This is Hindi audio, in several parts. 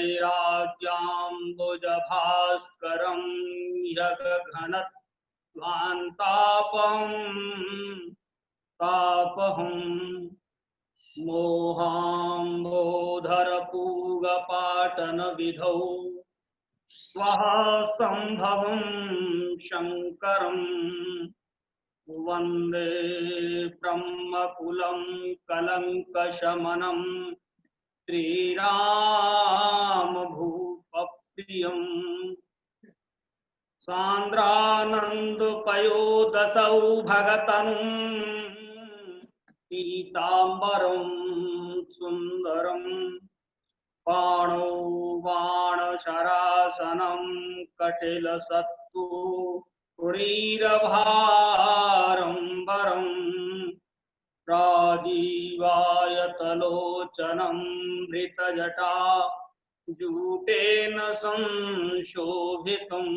वैराग्याम्बुजभास्करं यगघनध्वान्तापं तापहं मोहाम्बोधरपूगपाटनविधौ स्वः सम्भवं शङ्करं वन्दे ब्रह्मकुलं कलङ्कशमनं श्रीरामभूपप्रियम् सान्द्रानन्दपयोदसौ भगतनुं पीताम्बरं सुन्दरं पाणौ बाणशरासनं कटिलसत्तु पुरीरभारम्बरम् राजीवायतलोचनं धृतजटा जूटेन संशोभितम्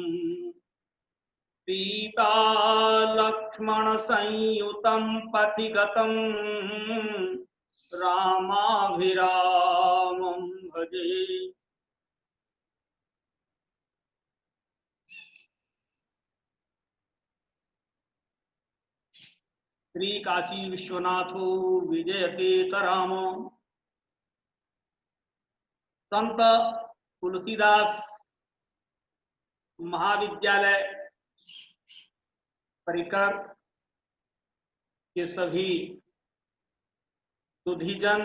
सीतालक्ष्मणसंयुतं पथिगतं रामाभिरामं भजे। श्री काशी विश्वनाथो विजयतीर्थरामो संत तुलसीदास महाविद्यालय परिकर के सभी सुधीजन,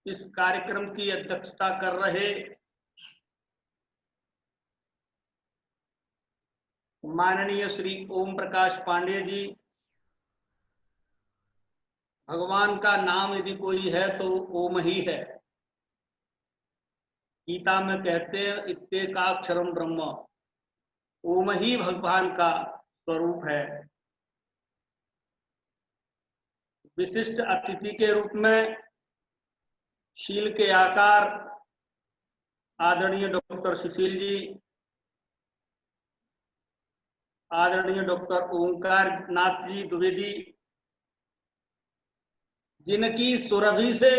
इस कार्यक्रम की अध्यक्षता कर रहे माननीय श्री ओम प्रकाश पांडे जी, भगवान का नाम यदि कोई है तो ओम ही है। गीता में कहते हैं इत्येकाक्षरम ब्रह्म, ओम ही भगवान का स्वरूप है। विशिष्ट अतिथि के रूप में शील के आकार आदरणीय डॉक्टर सुशील जी, आदरणीय डॉक्टर ओंकार नाथ जी द्विवेदी, जिनकी सुरभि से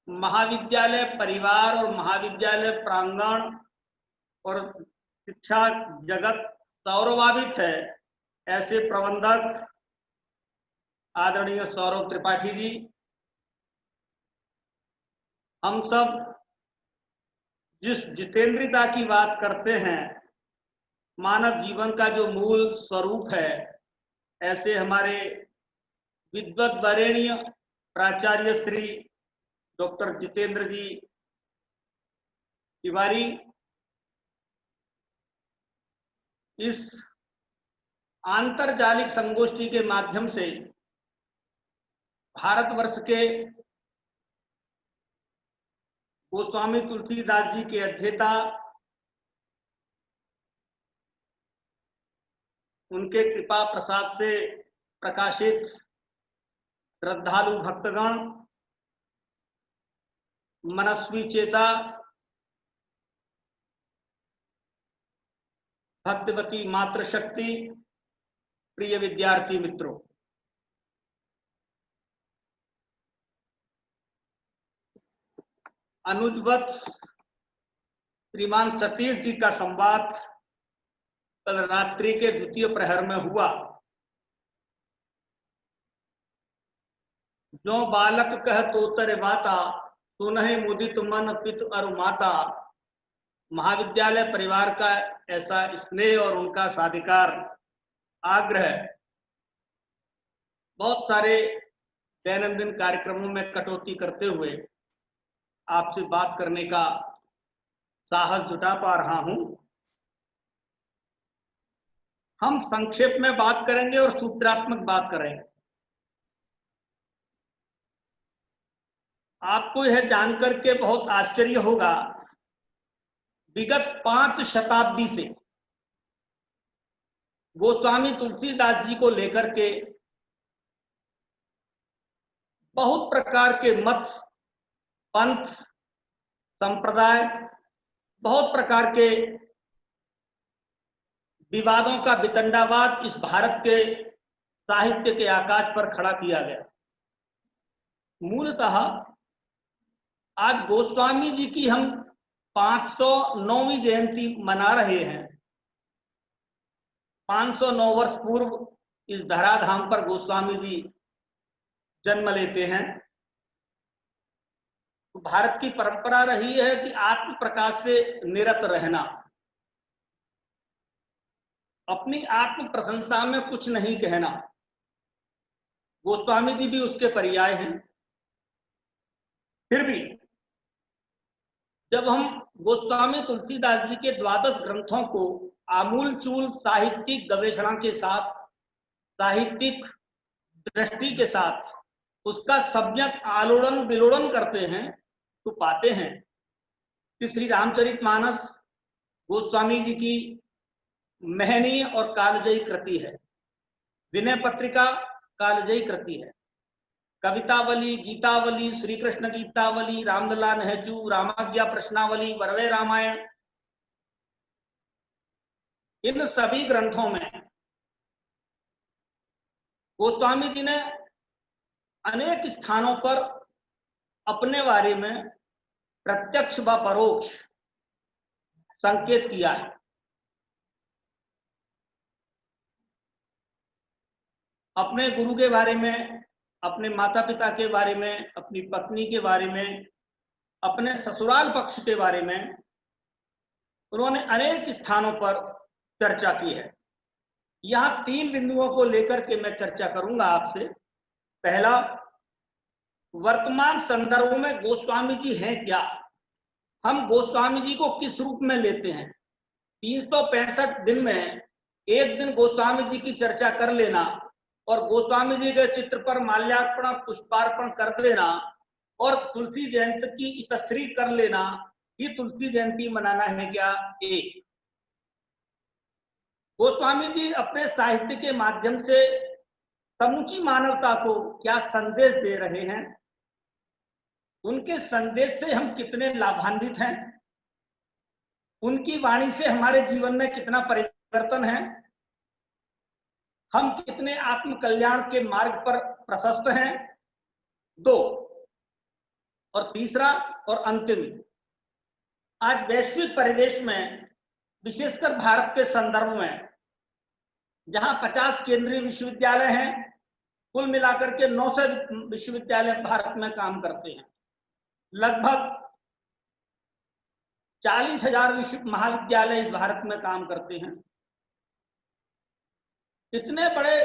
महाविद्यालय परिवार और महाविद्यालय प्रांगण और शिक्षा जगत सौरभावित है, ऐसे प्रबंधक आदरणीय सौरभ त्रिपाठी जी, हम सब जिस जितेंद्रियता की बात करते हैं, मानव जीवन का जो मूल स्वरूप है, ऐसे हमारे विद्वत वरेण्य प्राचार्य श्री डॉक्टर जितेंद्र जी तिवारी इस आंतरजालिक संगोष्ठी के माध्यम से भारतवर्ष के गोस्वामी तुलसीदास जी के अध्येता, उनके कृपा प्रसाद से प्रकाशित श्रद्धालु भक्तगण, मनस्वी चेता, भक्तवती मातृशक्ति, प्रिय विद्यार्थी मित्रों, अनुजवत श्रीमान सतीश जी का संवाद कल रात्रि के द्वितीय प्रहर में हुआ। जो बालक कह तोतर बाता, सुनहि मुदित मन पितु अरु माता। महाविद्यालय परिवार का ऐसा स्नेह और उनका साधिकार आग्रह बहुत सारे दैनंदिन कार्यक्रमों में कटौती करते हुए आपसे बात करने का साहस जुटा पा रहा हूं। हम संक्षेप में बात करेंगे और सूत्रात्मक बात करेंगे। आपको यह जानकर के बहुत आश्चर्य होगा, विगत 5 शताब्दी से गोस्वामी तुलसीदास जी को लेकर के बहुत प्रकार के मत, पंथ, संप्रदाय, बहुत प्रकार के विवादों का वितंडावाद इस भारत के साहित्य के आकाश पर खड़ा किया गया। मूलतः आज गोस्वामी जी की हम 509वीं जयंती मना रहे हैं। 509 वर्ष पूर्व इस धराधाम पर गोस्वामी जी जन्म लेते हैं। तो भारत की परंपरा रही है कि आत्म प्रकाश से निरत रहना, अपनी आत्म प्रशंसा में कुछ नहीं कहना। गोस्वामी जी भी उसके पर्याय हैं। फिर भी जब हम गोस्वामी तुलसीदास जी के 12 ग्रंथों को आमूल चूल साहित्यिक गवेषणा के साथ, साहित्यिक दृष्टि के साथ उसका सम्यक आलोड़न विलोड़न करते हैं, तो पाते हैं कि श्री रामचरितमानस गोस्वामी जी की महनीय और कालजयी कृति है। विनय पत्रिका कालजयी कृति है। कवितावली, गीतावली, श्री कृष्ण गीतावली, रामलला नहजू, रामाज्ञा प्रश्नावली, वरवे रामायण, इन सभी ग्रंथों में गोस्वामी जी ने अनेक स्थानों पर अपने बारे में प्रत्यक्ष व परोक्ष संकेत किया है। अपने गुरु के बारे में, अपने माता पिता के बारे में, अपनी पत्नी के बारे में, अपने ससुराल पक्ष के बारे में उन्होंने अनेक स्थानों पर चर्चा की है। यहां 3 बिंदुओं को लेकर के मैं चर्चा करूंगा आपसे। पहला, वर्तमान संदर्भ में गोस्वामी जी हैं क्या, हम गोस्वामी जी को किस रूप में लेते हैं। 365 दिन में एक दिन गोस्वामी जी की चर्चा कर लेना और गोस्वामी जी के चित्र पर माल्यार्पण पुष्पार्पण कर देना और तुलसी जयंती की इतश्री कर लेना, ये तुलसी जयंती मनाना है क्या? एक, गोस्वामी जी अपने साहित्य के माध्यम से समूची मानवता को क्या संदेश दे रहे हैं, उनके संदेश से हम कितने लाभान्वित हैं, उनकी वाणी से हमारे जीवन में कितना परिवर्तन है, हम कितने आत्म कल्याण के मार्ग पर प्रशस्त हैं। 2, और तीसरा और अंतिम, आज वैश्विक परिवेश में, विशेषकर भारत के संदर्भ में, जहां 50 केंद्रीय विश्वविद्यालय हैं, कुल मिलाकर के 900 विश्वविद्यालय भारत में काम करते हैं, लगभग 40,000 महाविद्यालय इस भारत में काम करते हैं। इतने बड़े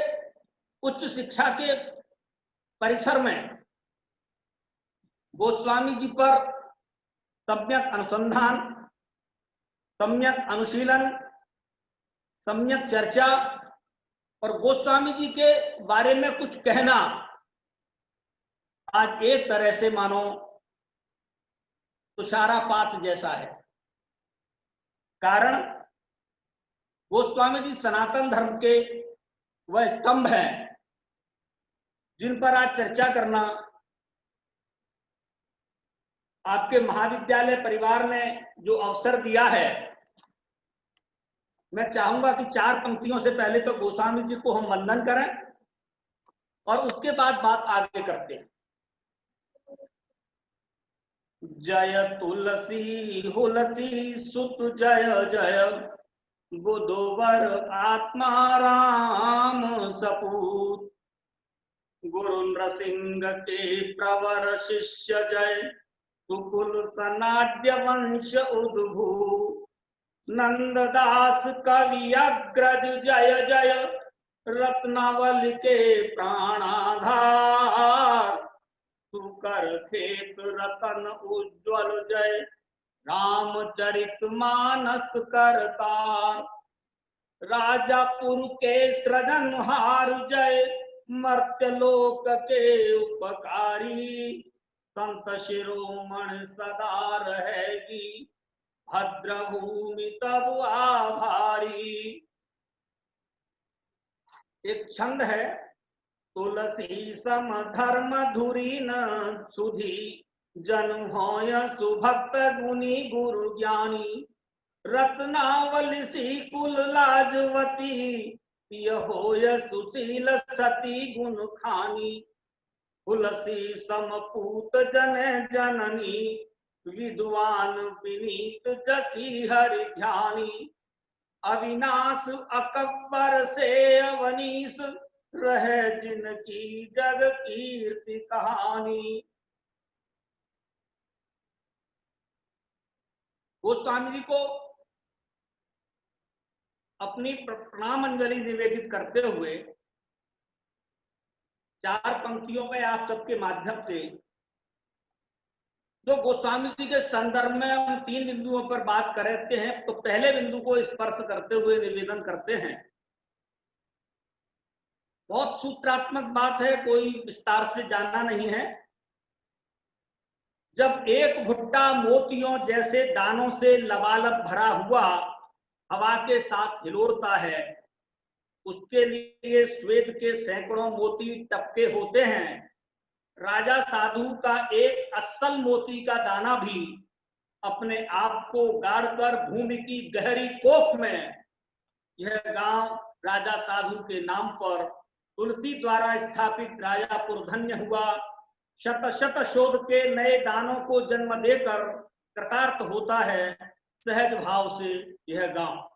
उच्च शिक्षा के परिसर में गोस्वामी जी पर सम्यक अनुसंधान, सम्यक अनुशीलन, सम्यक चर्चा और गोस्वामी जी के बारे में कुछ कहना आज एक तरह से मानो तुषारापात जैसा है। कारण गोस्वामी जी सनातन धर्म के वह स्तंभ हैं जिन पर आज चर्चा करना आपके महाविद्यालय परिवार ने जो अवसर दिया है। मैं चाहूंगा कि 4 पंक्तियों से पहले तो गोस्वामी जी को हम वंदन करें और उसके बाद बात आगे करते हैं। जय तुलसी हुलसी सुत जय जय, बुधवर आत्मा राम सपूत, गुरु नृसिंह के प्रवर शिष्य जय, सुकुल सनाड्य वंश उद्भूत, नंददास कवि अग्रज जय जय, रत्नावली के प्राणाधार, सुकर खेत रतन उज्ज्वल जय, रामचरित मानस करतार, राजापुर के सृजनहार जय, मर्त्यलोक के उपकारी, संत शिरोमणि सदा रहेगी, भद्रभूमि तब आभारी। एक छंद है, तुलसी सम धर्म धुरी न सुधी, जन होय सुभक्त गुनी गुरु ज्ञानी, रत्नावली सी कुल लाजवती, यह होय सुशील सती गुण खानी, तुलसी समपूत जन जननी, विद्वान विनीत जसी हरि ध्यानी। अविनाश अकबर से अवनीश, रहे जिनकी जग कीर्ति कहानी। गोस्वामी जी को अपनी प्रणाम अंजलि निवेदित करते हुए 4 पंक्तियों में आप सबके माध्यम से जो गोस्वामी जी के संदर्भ में हम 3 बिंदुओं पर बात करते हैं, तो पहले बिंदु को स्पर्श करते हुए निवेदन करते हैं। बहुत सूत्रात्मक बात है, कोई विस्तार से जाना नहीं है। जब एक भुट्टा मोतियों जैसे दानों से लबालब भरा हुआ हवा के साथ हिलोरता है, उसके लिए श्वेत के सैकड़ों मोती टपके होते हैं। राजा साधु का एक अस्सल मोती का दाना भी अपने आप को गाड़कर भूमि की गहरी कोख में, यह गांव राजा साधु के नाम पर तुलसी द्वारा स्थापित राजापुर धन्य हुआ। शत शत शोध के नए दानों को जन्म देकर कृतार्थ होता है सहज भाव से यह गांव।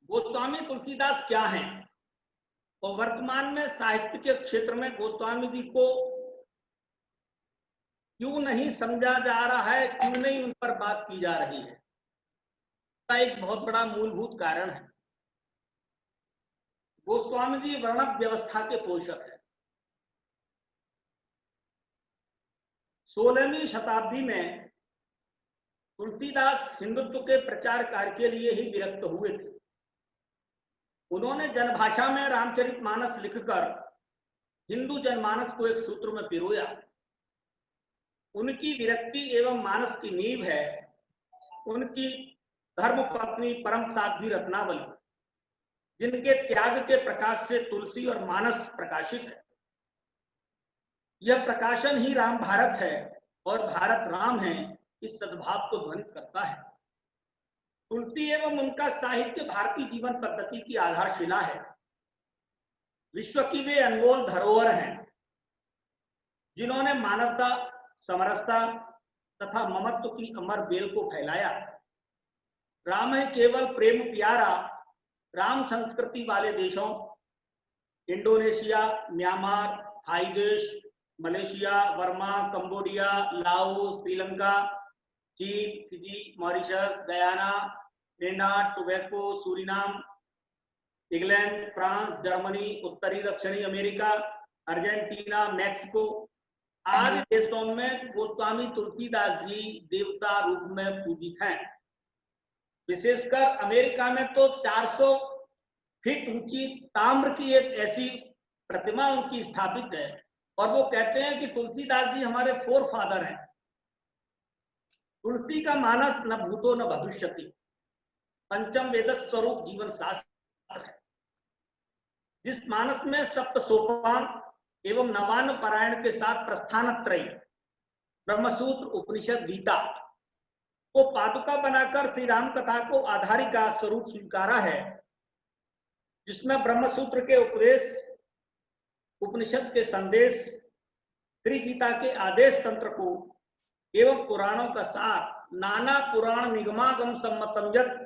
गोस्वामी तुलसीदास क्या हैं और वर्तमान में साहित्य के क्षेत्र में गोस्वामी जी को क्यों नहीं समझा जा रहा है, क्यों नहीं उन पर बात की जा रही है, इसका एक बहुत बड़ा मूलभूत कारण है। गोस्वामी जी वर्णक व्यवस्था के पोषक हैं। 16वीं शताब्दी में तुलसीदास हिंदुत्व के प्रचार कार्य के लिए ही विरक्त हुए थे। उन्होंने जनभाषा में रामचरितमानस लिखकर हिंदू जनमानस को एक सूत्र में पिरोया। उनकी विरक्ति एवं मानस की नींव है उनकी धर्म पत्नी परम साध्वी रत्नावली, जिनके त्याग के प्रकाश से तुलसी और मानस प्रकाशित है। यह प्रकाशन ही राम भारत है और भारत राम है, इस सद्भाव को ध्वनित करता है। तुलसी एवं उनका साहित्य भारतीय जीवन पद्धति की आधारशिला है। विश्व की वे अनमोल धरोहर हैं जिन्होंने मानवता, समरसता तथा ममत्व की अमर बेल को फैलाया। राम है केवल प्रेम प्यारा, राम संस्कृति वाले देशों इंडोनेशिया, म्यांमार, थाई देश, Malaysia, Burma, Cambodia, Laos, Sri Lanka, चीन, Fiji, Mauritius, Guyana, Trinidad, Tobago, Suriname, England, France, Germany, उत्तरी दक्षिणी अमेरिका, अर्जेंटीना, मैक्सिको आदि देशों में गोस्वामी तुलसीदास जी देवता रूप में पूजित हैं। विशेषकर अमेरिका में तो 400 फीट ऊंची ताम्र की एक ऐसी प्रतिमा उनकी स्थापित है और वो कहते हैं कि तुलसीदास जी हमारे फोर फादर हैं। तुलसी का मानस न भूतो न भविष्यति, पंचम वेद स्वरूप जीवन शास्त्र है, जिस मानस में सप्त सोपान एवं नवान्न पारायण के साथ प्रस्थानत्रयी ब्रह्मसूत्र, उपनिषद, गीता को पादुका बनाकर श्री राम कथा को आधारिका स्वरूप स्वीकारा है, जिसमें ब्रह्मसूत्र के उपदेश, उपनिषद के संदेश, श्री गीता के आदेश तंत्र को एवं पुराणों का सार नाना पुराण निगमागम सम्मतम यत्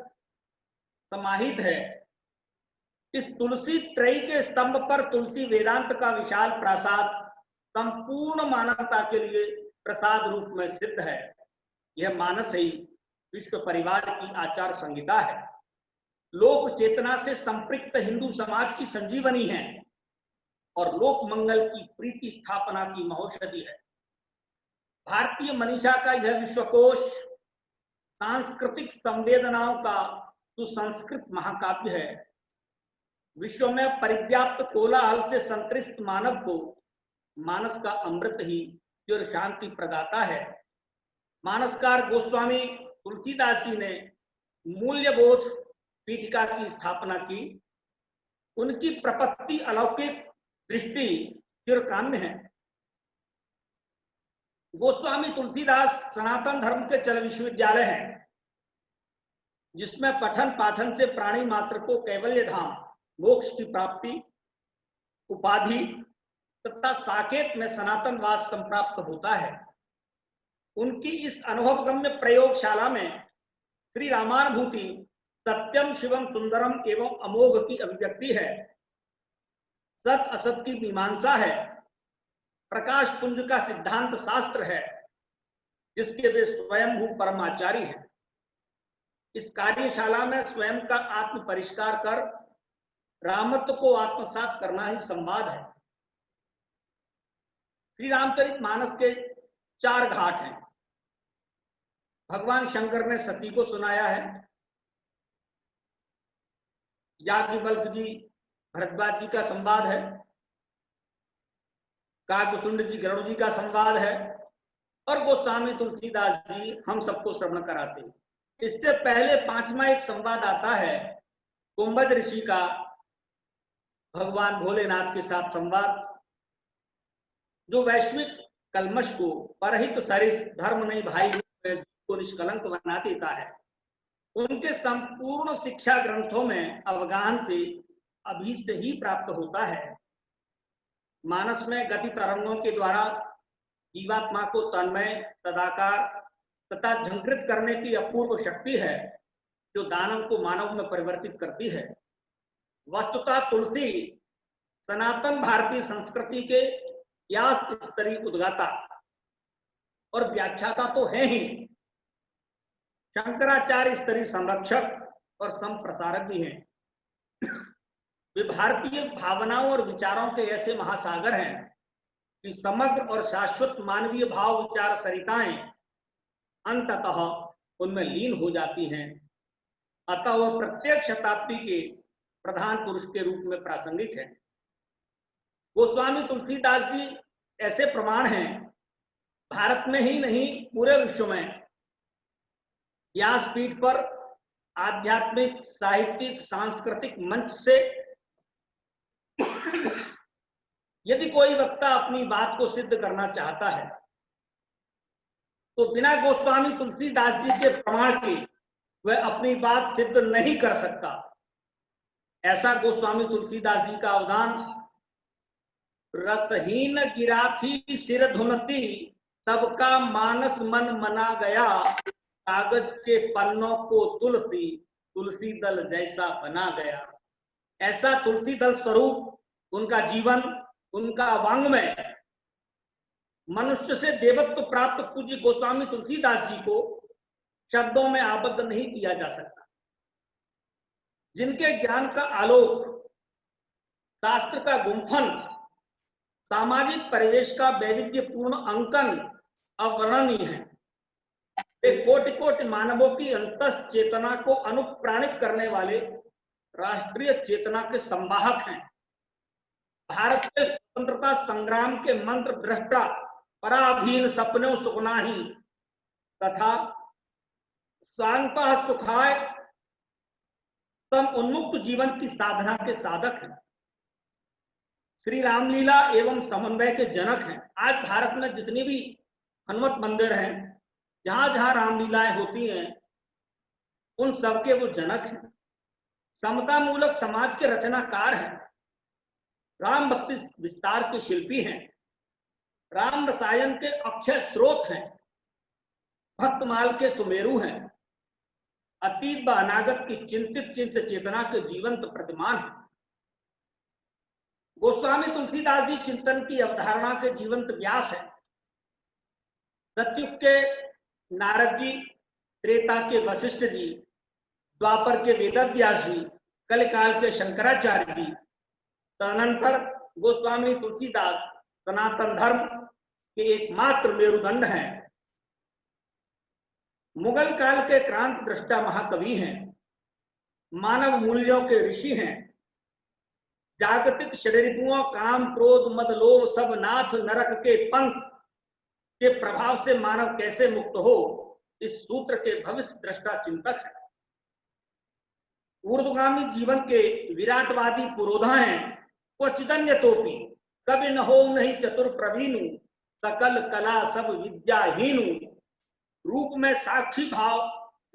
समाहित है। इस तुलसी त्रयी के स्तंभ पर तुलसी वेदांत का विशाल प्रासाद संपूर्ण मानवता के लिए प्रसाद रूप में सिद्ध है। यह मानस ही विश्व परिवार की आचार संहिता है, लोक चेतना से संपृक्त हिंदू समाज की संजीवनी है और लोक मंगल की प्रीति स्थापना की महौषधि है। भारतीय मनीषा का यह विश्वकोश सांस्कृतिक संवेदनाओं का सुसंस्कृत महाकाव्य है। विश्व में परिव्याप्त कोलाहल से संतृष्ट मानव को मानस का अमृत ही चिर शांति प्रदाता है। मानसकार गोस्वामी तुलसीदास जी ने मूल्यबोध पीठिका की स्थापना की। उनकी प्रपत्ति अलौकिक दृष्टि चिरकाम्य है। गोस्वामी तुलसीदास सनातन धर्म के चल विश्वविद्यालय हैं, जिसमें पठन पाठन से प्राणी मात्र को कैवल्य धाम मोक्ष की प्राप्ति उपाधि तथा साकेत में सनातनवाद संप्राप्त होता है। उनकी इस अनुभवगम्य प्रयोगशाला में श्री रामानुभूति सत्यम शिवम सुंदरम एवं अमोघ की अभिव्यक्ति है, सत असत की मीमांसा है, प्रकाश पुंज का सिद्धांत शास्त्र है, जिसके वे स्वयंभू परमाचारी हैं। इस कार्यशाला में स्वयं का आत्म परिष्कार कर रामत्व को आत्मसात करना ही संवाद है। श्री रामचरितमानस के 4 घाट हैं। भगवान शंकर ने सती को सुनाया है, याज्ञवल्क्य जी भरद्वाज जी का संवाद है, काकभुंड जी गरुड़ जी का संवाद है, और गोस्वामी तुलसीदास जी हम सबको श्रवण कराते हैं। इससे पहले 5वां एक संवाद आता है, कुंभज ऋषि का भगवान भोलेनाथ के साथ संवाद, जो वैश्विक कलमश को परहित सरिस धर्म नहीं भाई को निष्कलंक बना देता है। उनके संपूर्ण शिक्षा ग्रंथों में अवगाहन से अभीष्ट ही प्राप्त होता है। मानस में गति तरंगों के द्वारा जीवात्मा को तन्मय तदाकार तथा झंकृत करने की अपूर्व शक्ति है, जो दानव को मानव में परिवर्तित करती है। वस्तुतः तुलसी सनातन भारतीय संस्कृति के व्यास स्तरीय उद्गाता और व्याख्याता तो है ही, शंकराचार्य स्तरीय संरक्षक और संप्रसारक भी हैं। वे भारतीय भावनाओं और विचारों के ऐसे महासागर हैं कि समग्र और शाश्वत मानवीय भाव विचार सरिताएं अंततः उनमें लीन हो जाती हैं। अतः वह प्रत्येक शताब्दी के प्रधान पुरुष के रूप में प्रासंगिक है। गोस्वामी तुलसीदास जी ऐसे प्रमाण हैं, भारत में ही नहीं पूरे विश्व में व्यासपीठ पर आध्यात्मिक साहित्यिक सांस्कृतिक मंच से यदि कोई वक्ता अपनी बात को सिद्ध करना चाहता है तो बिना गोस्वामी तुलसीदास जी के प्रमाण के वह अपनी बात सिद्ध नहीं कर सकता। ऐसा गोस्वामी तुलसीदास जी का अवदान, रसहीन गिराथी सिर धुनती सबका मानस मन मना गया, कागज के पन्नों को तुलसी तुलसी दल जैसा बना गया। ऐसा तुलसी दल स्वरूप उनका जीवन, उनका वांग्मय मनुष्य से देवत्व प्राप्त पूज्य गोस्वामी तुलसीदास जी को शब्दों में आबद्ध नहीं किया जा सकता। जिनके ज्ञान का आलोक, शास्त्र का गुंफन, सामाजिक परिवेश का वैविध्यपूर्ण अंकन अवर्णनीय है। वे कोटि कोटि मानवों की अंतस चेतना को अनुप्राणित करने वाले राष्ट्रीय चेतना के संवाहक हैं। भारत के स्वतंत्रता संग्राम के मंत्र दृष्टा, पराधीन सपनों सुखनाही तथा स्वांतः सुखाय तम उन्मुक्त जीवन की साधना के साधक हैं। श्री रामलीला एवं समन्वय के जनक हैं। आज भारत में जितनी भी हनुमत मंदिर हैं, जहां जहां रामलीलाएं होती हैं, उन सबके वो जनक हैं। समता मूलक समाज के रचनाकार हैं। राम भक्ति विस्तार के शिल्पी हैं। राम रसायन के अक्षय स्रोत हैं। भक्तमाल के सुमेरु हैं। अतीत व अनागत की चिंतित चिंत चेतना के जीवंत प्रतिमान हैं। गोस्वामी तुलसीदास जी चिंतन की अवधारणा के जीवंत व्यास हैं। सतयुग के नारद जी, त्रेता के वशिष्ठ जी, द्वापर के वेदव्यास जी, कलिकाल के शंकराचार्य जी, तदनंतर गोस्वामी तुलसीदास सनातन धर्म के एकमात्र मेरुदंड हैं। मुगल काल के क्रांति दृष्टा महाकवि हैं। मानव मूल्यों के ऋषि हैं। जागतिक शरीरपुओं काम क्रोध मद लोभ सब नाथ नरक के पंथ के प्रभाव से मानव कैसे मुक्त हो, इस सूत्र के भविष्य दृष्टा चिंतक है। ऊर्ध्वगामी जीवन के विराटवादी पुरोधा हैं। क्वचिदन्य तोपी कभी न हो नहीं चतुर प्रवीणु, सकल कला सब विद्याहीन, रूप में साक्षी भाव,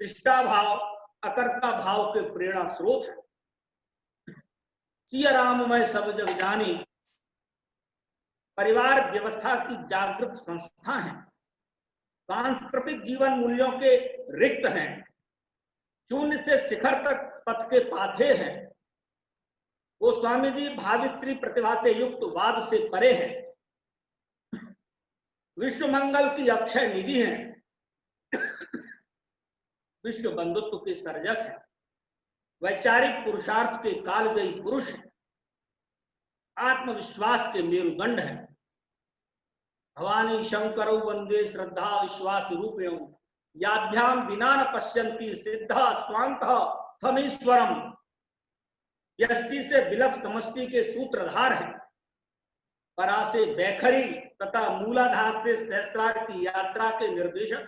दृष्टा भाव, अकर्ता भाव के प्रेरणा स्रोत है। सिया राम मैं सब जग जानी, परिवार व्यवस्था की जागृत संस्था है। सांस्कृतिक जीवन मूल्यों के रिक्त हैं, शून्य से शिखर तक पथ के पाथे हैं। गोस्वामी जी भावित्री प्रतिभा से युक्त वाद से परे हैं, विश्व मंगल की अक्षय निधि हैं, विश्व बंधुत्व के सर्जक हैं, वैचारिक पुरुषार्थ के कालजयी पुरुष हैं, आत्मविश्वास के मेरुदंड हैं। भवानी शंकरौ वंदे श्रद्धा विश्वास रूपेण, याभ्याम विना न पश्यन्ति सिद्धा स्वांत थमीश्वरम। यष्टि से बिलक समष्टि के सूत्रधार हैं, परा से बैखरी तथा मूलाधार से सहस्रार की यात्रा के निर्देशक,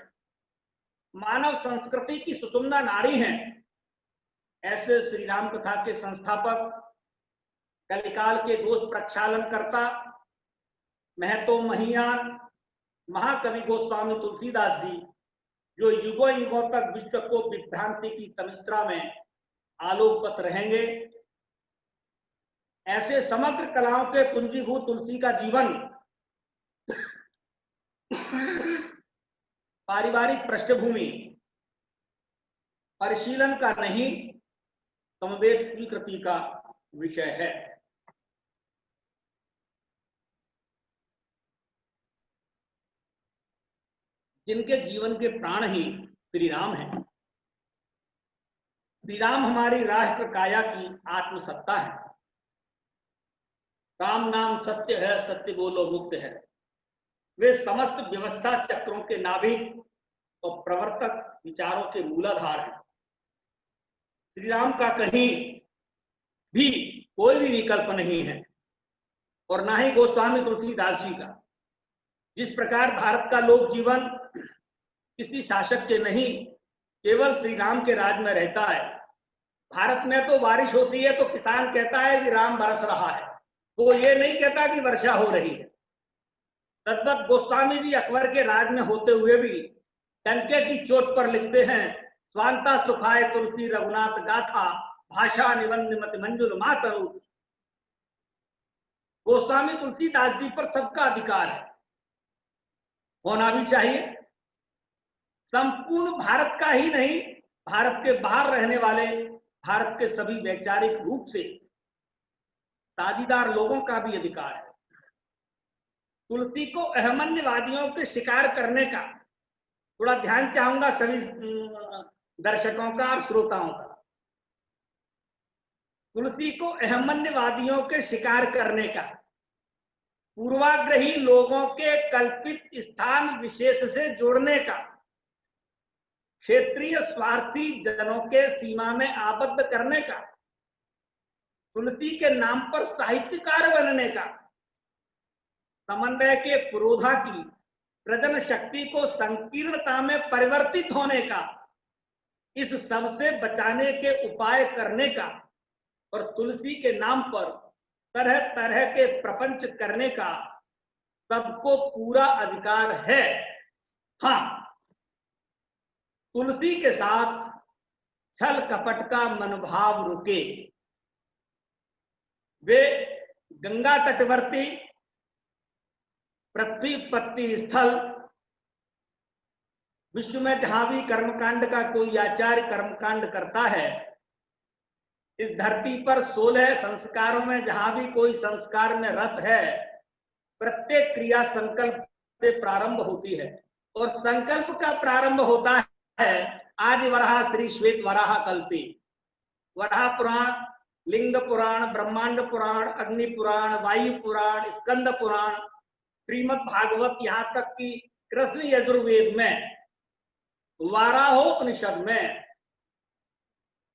मानव संस्कृति की सुषुम्ना नाड़ी हैं। ऐसे श्री राम कथा के संस्थापक, कलिकाल के दोष प्रक्षालन करता, महतो महियान महाकवि गोस्वामी तुलसीदास जी, जो युगों युगों तक विश्व को विभ्रांति की तमिश्रा में आलोकवत रहेंगे, ऐसे समग्र कलाओं के कुंजीभूत तुलसी का जीवन पारिवारिक पृष्ठभूमि परिशीलन का नहीं, समवेत स्वीकृति का विषय है। जिनके जीवन के प्राण ही श्री राम हैं। श्री राम हमारी राष्ट्र काया की आत्मसत्ता है। राम नाम सत्य है, सत्य बोलो मुक्त है। वे समस्त व्यवस्था चक्रों के नाभिक और प्रवर्तक विचारों के मूलाधार हैं। श्री राम का कहीं भी कोई भी विकल्प नहीं है, और ना ही गोस्वामी तुलसीदास जी का। जिस प्रकार भारत का लोक जीवन किसी शासक के नहीं, केवल श्री राम के राज में रहता है। भारत में तो बारिश होती है तो किसान कहता है कि राम बरस रहा है, वो ये नहीं कहता कि वर्षा हो रही है। तद्वत गोस्वामी जी अकबर के राज में होते हुए भी डंके की चोट पर लिखते हैं, स्वांता सुखाए तुलसी रघुनाथ गाथा, भाषा निबंध मत मंजुल मातरु। गोस्वामी तुलसीदास जी पर सबका अधिकार है, होना भी चाहिए। संपूर्ण भारत का ही नहीं, भारत के बाहर रहने वाले भारत के सभी वैचारिक रूप से साझीदार लोगों का भी अधिकार है। तुलसी को अहमन्यवादियों के शिकार करने का थोड़ा ध्यान चाहूंगा सभी दर्शकों का और श्रोताओं का। तुलसी को अहमन्यवादियों के शिकार करने का, पूर्वाग्रही लोगों के कल्पित स्थान विशेष से जोड़ने का, क्षेत्रीय स्वार्थी जनों के सीमा में आबद्ध करने का, तुलसी के नाम पर साहित्यकार बनने का, समन्वय के पुरोधा की प्रजन शक्ति को संकीर्णता में परिवर्तित होने का, इस सब से बचाने के उपाय करने का, और तुलसी के नाम पर तरह तरह के प्रपंच करने का सबको पूरा अधिकार है। हाँ, तुलसी के साथ छल कपट का मनोभाव रुके। वे गंगा तटवर्ती पृथ्वी उत्पत्ति स्थल, विश्व में जहां भी कर्मकांड का कोई आचार्य कर्मकांड करता है, इस धरती पर 16 संस्कारों में जहां भी कोई संस्कार में रत है, प्रत्येक क्रिया संकल्प से प्रारंभ होती है, और संकल्प का प्रारंभ होता है आज वराह श्री श्वेत वराह कल्पे। वराह पुराण, लिंग पुराण, ब्रह्मांड पुराण, अग्नि पुराण, वायु पुराण, स्कंद पुराण, श्रीमद् भागवत, यहाँ तक कि कृष्ण यजुर्वेद में, वाराहोपनिषद में,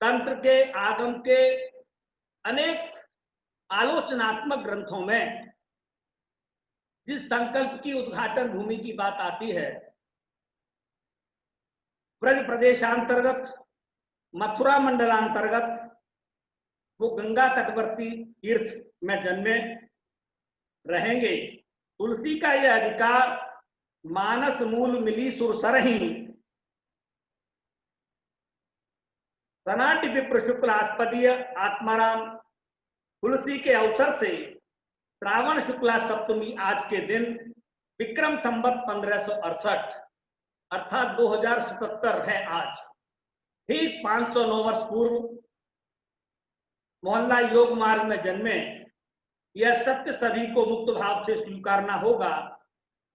तंत्र के आगम के अनेक आलोचनात्मक ग्रंथों में जिस संकल्प की उद्घाटन भूमि की बात आती है, ब्रज प्रदेशांतर्गत, मथुरा मंडलांतर्गत, वो गंगा तटवर्ती तीर्थ में जन्मे, रहेंगे, तुलसी का यह अधिकार मानस मूल मिली सुरसरही, सनाटि विप्र शुक्ल आस्पदीय आत्माराम। तुलसी के अवसर से श्रावण शुक्ला सप्तमी आज के दिन विक्रम संवत 1568 अर्थात 2077 है आज, ठीक 509 वर्ष पूर्व मोहल्ला योग मार्ग में जन्मे। यह सत्य सभी को मुक्त भाव से स्वीकारना होगा।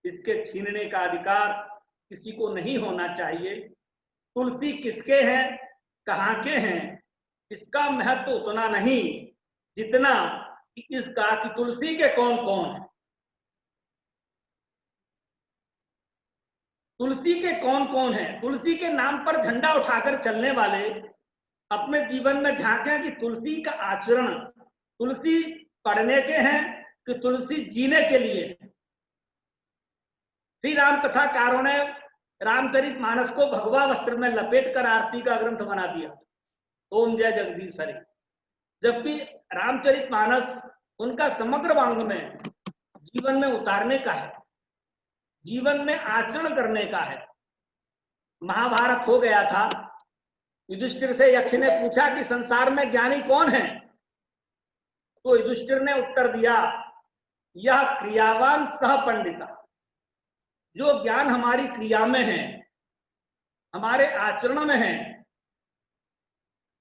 इसके छीनने का अधिकार किसी को नहीं होना चाहिए। तुलसी किसके हैं, कहाँ के हैं, इसका महत्व उतना नहीं जितना कि इसका कि तुलसी के कौन कौन है। तुलसी के कौन कौन है, तुलसी के नाम पर झंडा उठाकर चलने वाले अपने जीवन में झांकें कि तुलसी का आचरण तुलसी पढ़ने के हैं कि तुलसी जीने के लिए है। श्री राम कथाकारों ने रामचरित मानस को भगवा वस्त्र में लपेटकर आरती का ग्रंथ बना दिया, ओम जय जगदीश हरि। जबकि रामचरित मानस उनका समग्र वांग में जीवन में उतारने का है, जीवन में आचरण करने का है। महाभारत हो गया था, युधिष्ठिर से यक्ष ने पूछा कि संसार में ज्ञानी कौन है, तो युधिष्ठिर ने उत्तर दिया, यह क्रियावान सह पंडिता। जो ज्ञान हमारी क्रिया में है, हमारे आचरण में है,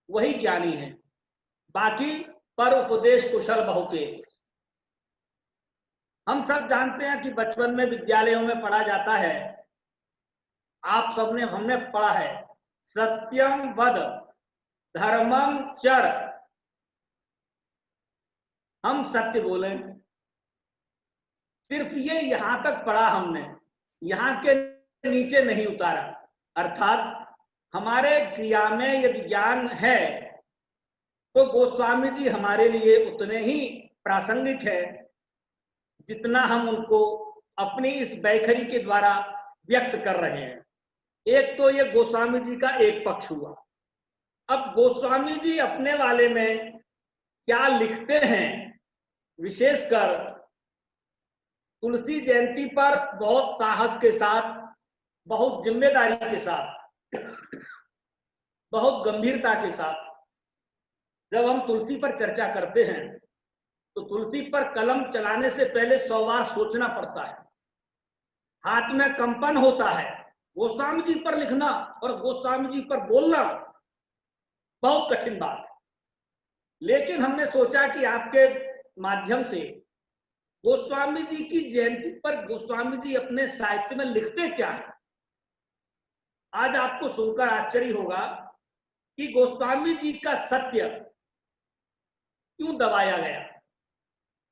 वही ज्ञानी है। बाकी पर उपदेश कुशल बहुते। हम सब जानते हैं कि बचपन में विद्यालयों में पढ़ा जाता है, आप सबने हमने पढ़ा है, सत्यम वद धर्मम चर। हम सत्य बोलें, सिर्फ ये यहां तक पढ़ा हमने, यहां के नीचे नहीं उतारा। अर्थात हमारे क्रिया में यदि ज्ञान है तो गोस्वामी जी हमारे लिए उतने ही प्रासंगिक है जितना हम उनको अपनी इस बैखरी के द्वारा व्यक्त कर रहे हैं। एक तो ये गोस्वामी जी का एक पक्ष हुआ। अब गोस्वामी जी अपने वाले में क्या लिखते हैं, विशेषकर तुलसी जयंती पर बहुत साहस के साथ, बहुत जिम्मेदारी के साथ, बहुत गंभीरता के साथ जब हम तुलसी पर चर्चा करते हैं तो तुलसी पर कलम चलाने से पहले 100 बार सोचना पड़ता है, हाथ में कंपन होता है। गोस्वामी जी पर लिखना और गोस्वामी जी पर बोलना बहुत कठिन बात है। लेकिन हमने सोचा कि आपके माध्यम से गोस्वामी जी की जयंती पर गोस्वामी जी अपने साहित्य में लिखते क्या है। आज आपको सुनकर आश्चर्य होगा कि गोस्वामी जी का सत्य क्यों दबाया गया,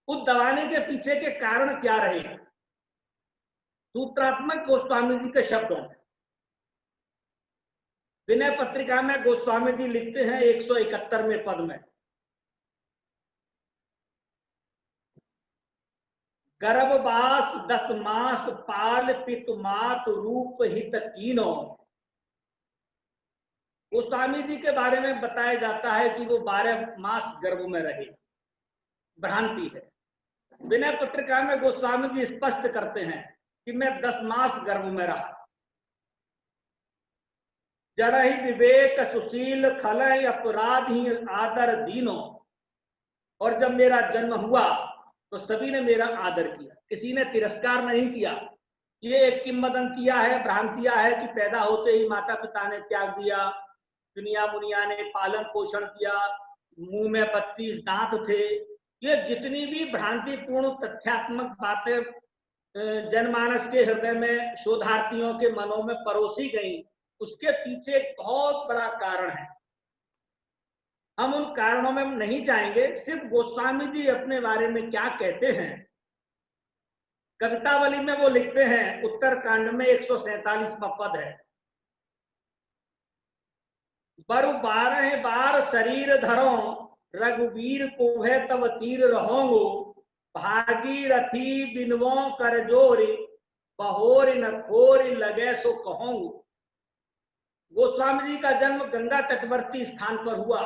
उस दबाने के पीछे के कारण क्या रहे। सूत्रात्मक गोस्वामी जी के शब्दों में विनय पत्रिका में गोस्वामी जी लिखते हैं 171वें पद में, गर्भवास 10 मास पाल पित मात रूप हित कीनो। गोस्वामी जी के बारे में बताया जाता है कि वो 12 मास गर्भ में रहे, भ्रांति है। विनय पत्रिका में गोस्वामी जी स्पष्ट करते हैं कि मैं 10 मास गर्भ में रहा। जरहि विवेक सुशील खलय अपराध ही आदर दीनो। और जब मेरा जन्म हुआ तो सभी ने मेरा आदर किया, किसी ने तिरस्कार नहीं किया। ये एक किंवदंतियां है, भ्रांतियां है कि पैदा होते ही माता पिता ने त्याग दिया, दुनिया मुनिया ने पालन पोषण किया, मुंह में 32 दांत थे। ये जितनी भी भ्रांतिपूर्ण तथ्यात्मक बातें जनमानस के हृदय में, शोधार्थियों के मनों में परोसी गई, उसके पीछे एक बहुत बड़ा कारण है। हम उन कारणों में नहीं जाएंगे, सिर्फ गोस्वामी जी अपने बारे में क्या कहते हैं। कवितावली में वो लिखते हैं, उत्तरकांड में 147वां पद है, बरु 12 बार शरीर धरो रघुवीर को है तब तीर रहोगो। भागीरथी बिनवो कर जोरी बहोर न खोरी लगे सो कहोगो। गोस्वामी जी का जन्म गंगा तटवर्ती स्थान पर हुआ।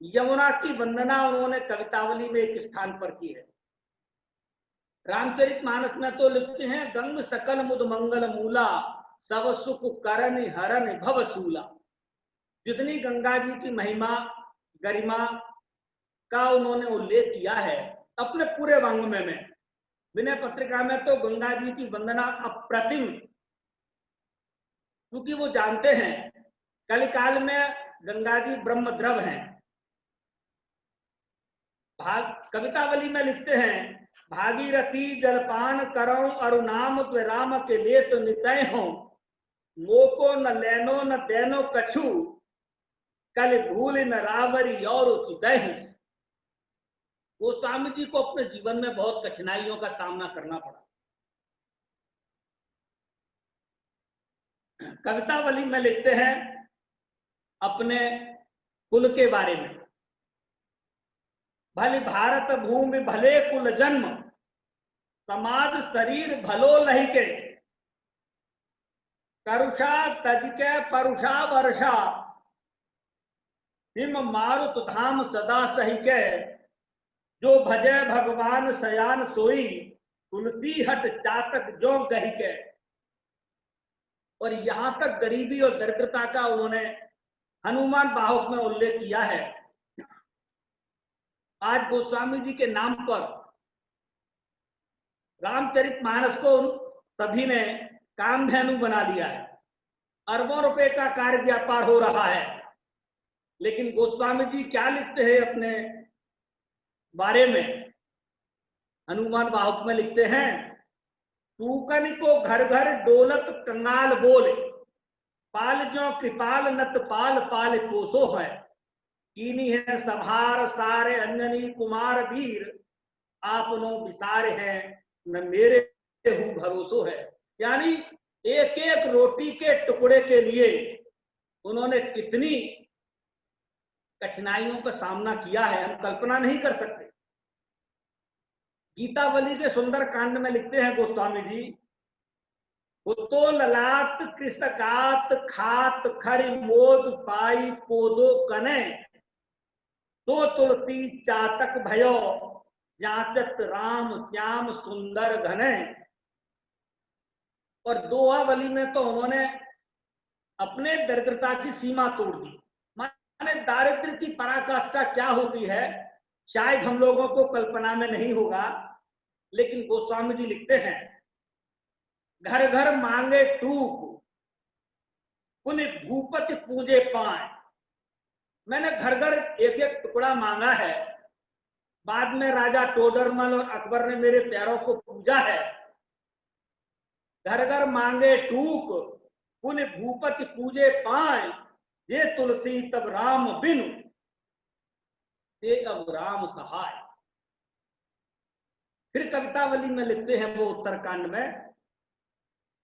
यमुना की वंदना उन्होंने कवितावली में एक स्थान पर की है। रामचरितमानस में तो लिखते हैं गंग सकल मुद मंगल मूला सब सुख करन हरन भवसूला। जितनी गंगा जी की महिमा गरिमा का उन्होंने उल्लेख किया है अपने पूरे वांग्मय में। विनय पत्रिका में तो गंगा जी की वंदना अप्रतिम, क्योंकि वो जानते हैं कलिकाल में गंगा जी ब्रह्म द्रव हैं। कवितावली में लिखते हैं भागीरथी जलपान करो अरु नाम त्वे राम के लिए तो नितय हो मोको न लेनो न देनो कछु कल भूल न रावरी और उचित। गोस्वामी जी को अपने जीवन में बहुत कठिनाइयों का सामना करना पड़ा। कवितावली में लिखते हैं अपने कुल के बारे में, भले भारत भूमि भले कुल जन्म समाज शरीर भलो लही के करुषा तज के परुषा वर्षा हिम मारुत धाम सदा सही के जो भजे भगवान सयान सोई तुलसी हट चातक जो गही के। और यहां तक गरीबी और दरिद्रता का उन्होंने हनुमान बाहुक में उल्लेख किया है। आज गोस्वामी जी के नाम पर रामचरितमानस को सभी ने कामधेनु बना लिया है, अरबों रुपए का कार्य व्यापार हो रहा है। लेकिन गोस्वामी जी क्या लिखते हैं अपने बारे में? हनुमान बाहुक में लिखते हैं तूकन को घर घर डोलत कंगाल बोले पाल जो कृपाल नत पाल पाल पोसो है कीनी है सभार सारे अंजनी कुमार वीर आपनो विसारे हैं न मेरे हूं भरोसो है। यानी एक एक रोटी के टुकड़े के लिए उन्होंने कितनी कठिनाइयों का सामना किया है हम कल्पना नहीं कर सकते। गीतावली के सुंदर कांड में लिखते हैं गोस्वामी जी तो ललात कृषकात खात खरी मोद पाई पोदो कने तो तुलसी चातक भयो जाचत राम श्याम सुंदर घने। और दोहावली में तो उन्होंने अपने दरिद्रता की सीमा तोड़ दी। माने दारिद्र्य की पराकाष्ठा क्या होती है शायद हम लोगों को कल्पना में नहीं होगा, लेकिन गोस्वामी जी लिखते हैं घर घर मांगे टूक पुण्य भूपति पूजे पाए। मैंने घर घर एक एक टुकड़ा मांगा है, बाद में राजा टोडरमल और अकबर ने मेरे पैरों को पूजा है। घर घर मांगे टूक पुण्य भूपति पूजे पाए ये तुलसी तब राम बिनु ते अब राम सहाय। फिर कवितावली में लिखते हैं वो उत्तरकांड में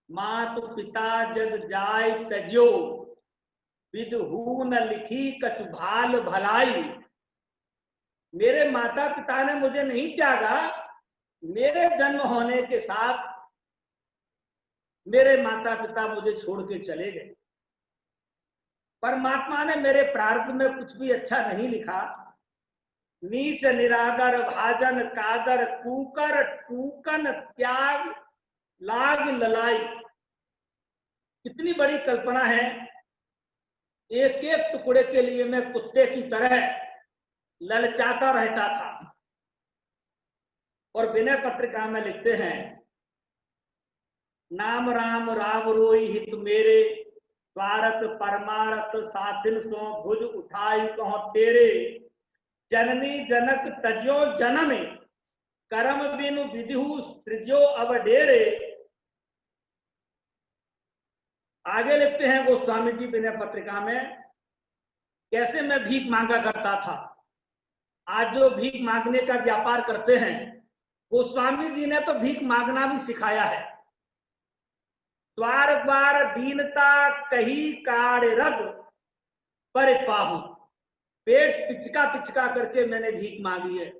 मातु पिता जग जाय तजो विदहू न लिखी कछु भाल भलाई। मेरे माता पिता ने मुझे नहीं त्यागा, मेरे जन्म होने के साथ मेरे माता पिता मुझे छोड़ के चले गए। परमात्मा ने मेरे प्रारब्ध में कुछ भी अच्छा नहीं लिखा। नीच निरादर भाजन कादर कूकर टूकन त्याग लाग ललाई। कितनी बड़ी कल्पना है, एक एक टुकड़े के लिए मैं कुत्ते की तरह ललचाता रहता था। और विनय पत्रिका में लिखते हैं नाम राम राव रोई हित मेरे स्वारथ परमारथ सातिन सो भुज उठाई कहो तेरे जननी जनक तजो जन्म कर्म बिनु विधिहु त्रिजो अवडेरे। आगे लिखते हैं गोस्वामी जी विनय पत्रिका में कैसे मैं भीख मांगा करता था। आज जो भीख मांगने का व्यापार करते हैं गोस्वामी जी ने तो भीख मांगना भी सिखाया है। द्वार द्वार दीनता कही कार्यरत पर पाहू, पेट पिचका पिचका करके मैंने भीख मांगी है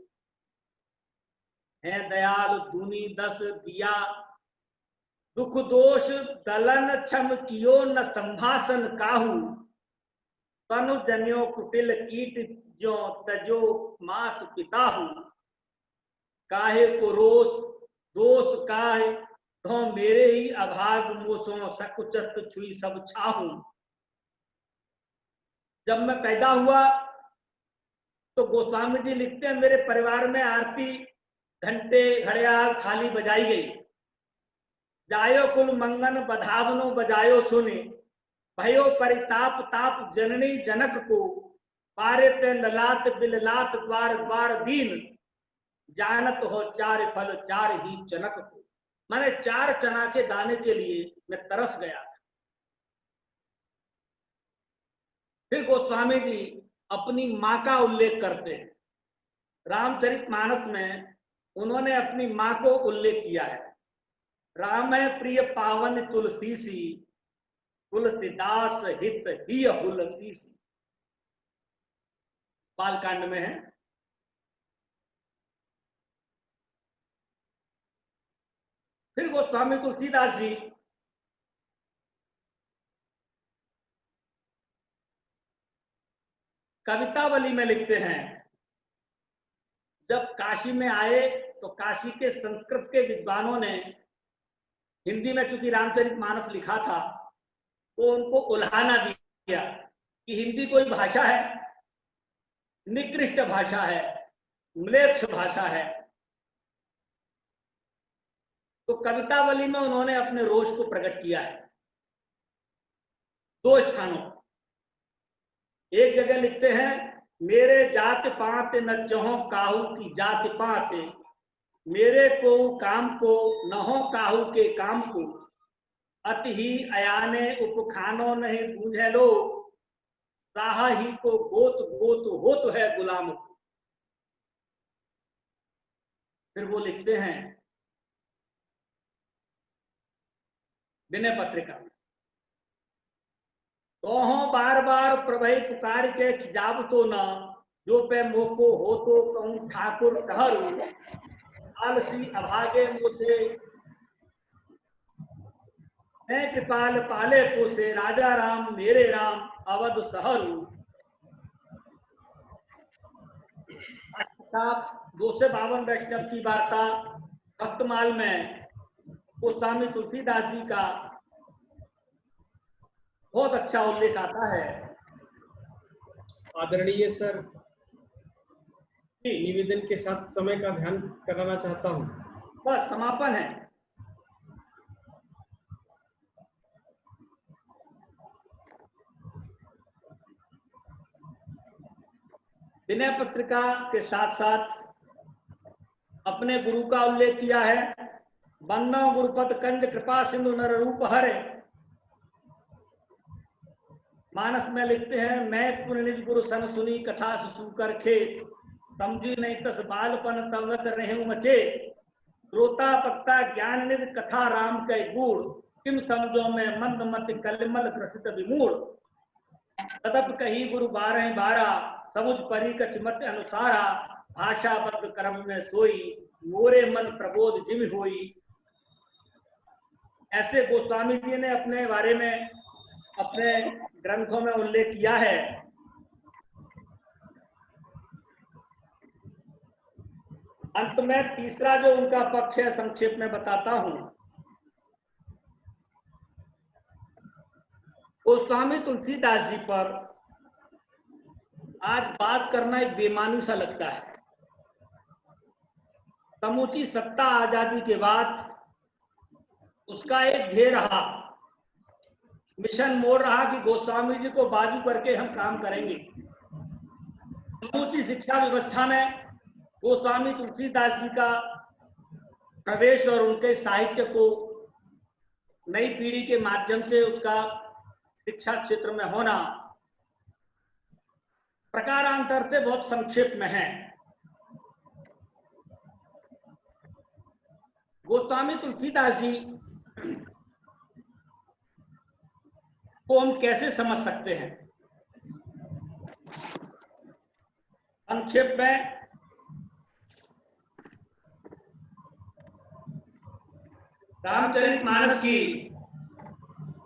दयाल दूनी दस दिया दुख दोष दलन क्षम कियो न संभाषण काहू तनु जन्यो कुटिल कीट जो तजो मात पिता हूं काहे को रोष दोष काहे तो मेरे ही अभाग मोसों सकुचत छुई सब छाहूं। जब मैं पैदा हुआ तो गोस्वामी जी लिखते हैं मेरे परिवार में आरती घंटे घड़ियाल थाली बजाई गई। जायो कुल मंगन बधावनो बजायो सुने, भयो परिताप ताप जननी जनक को, पारे ते ललाट बिललाट द्वार द्वार दीन, जानत हो चार फल चार ही चनक को। मैंने 4 चना के दाने के लिए मैं तरस गया। फिर गोस्वामी जी अपनी मां का उल्लेख करते हैं। रामचरितमानस में उन्होंने अपनी मां को उल्लेख किया है। राम है प्रिय पावन तुलसी सी, तुलसीदास हित ही हुलसी सी, बालकांड में है। फिर गोस्वामी तुलसीदास जी कवितावली में लिखते हैं, जब काशी में आए तो काशी के संस्कृत के विद्वानों ने हिंदी में चूंकि रामचरितमानस लिखा था तो उनको उल्हाना दिया कि हिंदी कोई भाषा है, निकृष्ट भाषा है, म्लेच्छ भाषा है। तो कवितावली में उन्होंने अपने रोष को प्रकट किया है 2 स्थानों। एक जगह लिखते हैं, मेरे जात पात न चहो काहू की जात पात, मेरे को काम को न हो काहू के काम को, अति ही अयाने उपखानो नहीं गूंजे लो, साहा ही को गोत गोत होत है गुलाम को। फिर वो लिखते हैं विनय पत्रिका में, तो बार बार प्रभई पुकार के खिजाब तो न, जो पे मोको हो तो कहूं ठाकुर ठहरू, आलसी अभागे मुझे कृपाल पाले पोसे, राजा राम मेरे राम अवध सहरु। 252 वैष्णव की वार्ता भक्तमाल में गोस्वामी तुलसीदास जी का बहुत अच्छा उल्लेख आता है। आदरणीय सर, निवेदन के साथ समय का ध्यान कराना चाहता हूं। बस समापन है। विनय पत्रिका के साथ साथ अपने गुरु का उल्लेख किया है, बन्नो गुरुपद कंज कृपा सिंधु नर रूप हरे। मानस में लिखते हैं, मैं पुण्य निज गुरु सन सुनी कथा सुकर खे, समझी नहीं तस बालपन तवत रहे मचे, श्रोता पक्ता ज्ञान निध कथा राम के गुण, किम समझो में मंद मत कलमल प्रसिद्ध विमूढ़, तदप कही गुरु 12 समुझ परी कछ मत अनुसारा, भाषा बद्ध कर्म में सोई, मोरे मन प्रबोध जिम होई। ऐसे गोस्वामी जी ने अपने बारे में अपने ग्रंथों में उल्लेख किया है। अंत में तीसरा जो उनका पक्ष है संक्षेप में बताता हूं। गोस्वामी तुलसीदास जी पर आज बात करना एक बेमानी सा लगता है। समूची सत्ता आजादी के बाद उसका एक ध्येय रहा, मिशन मोड़ रहा कि गोस्वामी जी को बाजू करके हम काम करेंगे। समूची शिक्षा व्यवस्था में गोस्वामी तुलसीदास जी का प्रवेश और उनके साहित्य को नई पीढ़ी के माध्यम से उसका शिक्षा क्षेत्र में होना प्रकारांतर से बहुत संक्षेप में है। गोस्वामी तुलसीदास जी को हम कैसे समझ सकते हैं? संक्षेप में रामचरितमानस की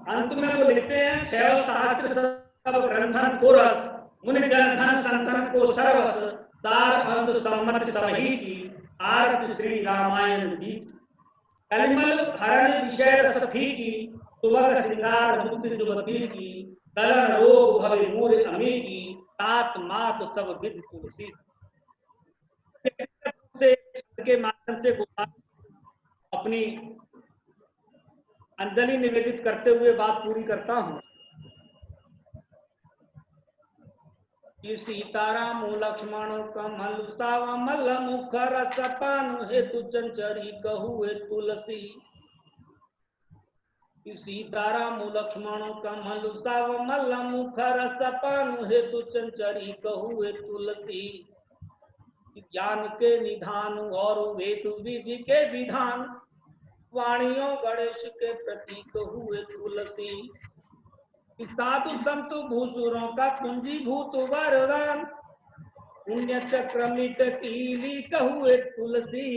अंत में वो लिखते हैं, 6 शास्त्र सब ग्रंथन को रस, मुनि ग्रंथन संतन को सर्वस, सार अंत सम्मत सबही की, आरत श्री रामायण की। कलिमल हरण विषय रस फीकी, सुवग श्रृंगार मुक्ति जुगती की, कलन रोग भवे मूर अमी की, तात मात सब विद तुलसी। से के माध्यम से अपनी अंजलि निवेदित करते हुए बात पूरी करता हूं कि सीताराम लक्ष्मण कमल सावमल मुख रस पान हेतु चंचरी कहुए तुलसी। सीताराम लक्ष्मण कमल सावमल मुख रस पान हेतु चंचरी कहुए तुलसी। ज्ञान के निधान और वेद विधि के विधान, वाणियों गणेश के प्रतीक हुए तुलसी। साधु संत भूसुरों का कुंजीभूत वरदान, पुण्य चक्र मिट कीली कहुए तुलसी।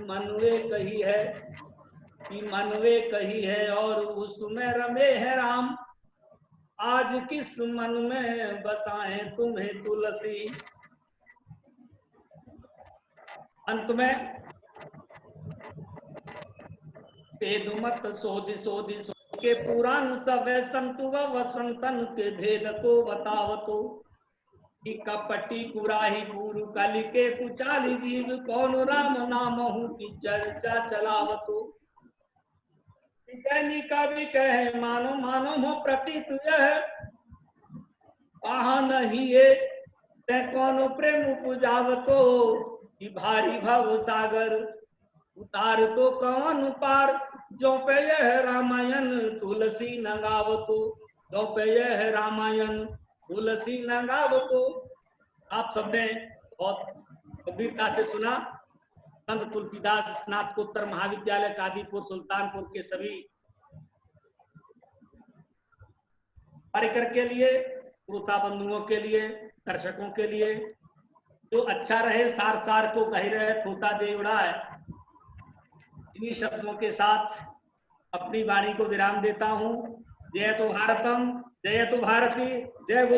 मनवे कही है कि मनवे कही है और उसमें रमे है राम, आज किस मन में बसाए तुम्हें तुलसी। अंत में मत सोधि सोधि के पुराण सब संतु वसंतन के भेद को बतावतो, कि कपटी कुराही गुरु कलि के कुचाली जीव, कौन राम नाम हूँ की चर्चा चलावतो। ज्ञानी का भी कहे मानो मानो हो प्रतीत यह, कहा नहीं ये ते कौन प्रेम पुजावतो। कि भारी भव सागर उतार तो कौन पार, जो पे यह रामायण तुलसी नगावतो, जो पे यह रामायण तुलसी नगावतो। आप सबने बहुत गंभीरता से सुना। संत तुलसीदास स्नातकोत्तर महाविद्यालय कादीपुर सुल्तानपुर के सभी कार्यकर के लिए, श्रोता बंधुओं के लिए, दर्शकों के लिए, जो अच्छा रहे सार सार को कह रहे थोता दे उड़ाए, इन्हीं शब्दों के साथ अपनी वाणी को विराम देता हूं। जय तो भारतम, जय तो भारती, जय वो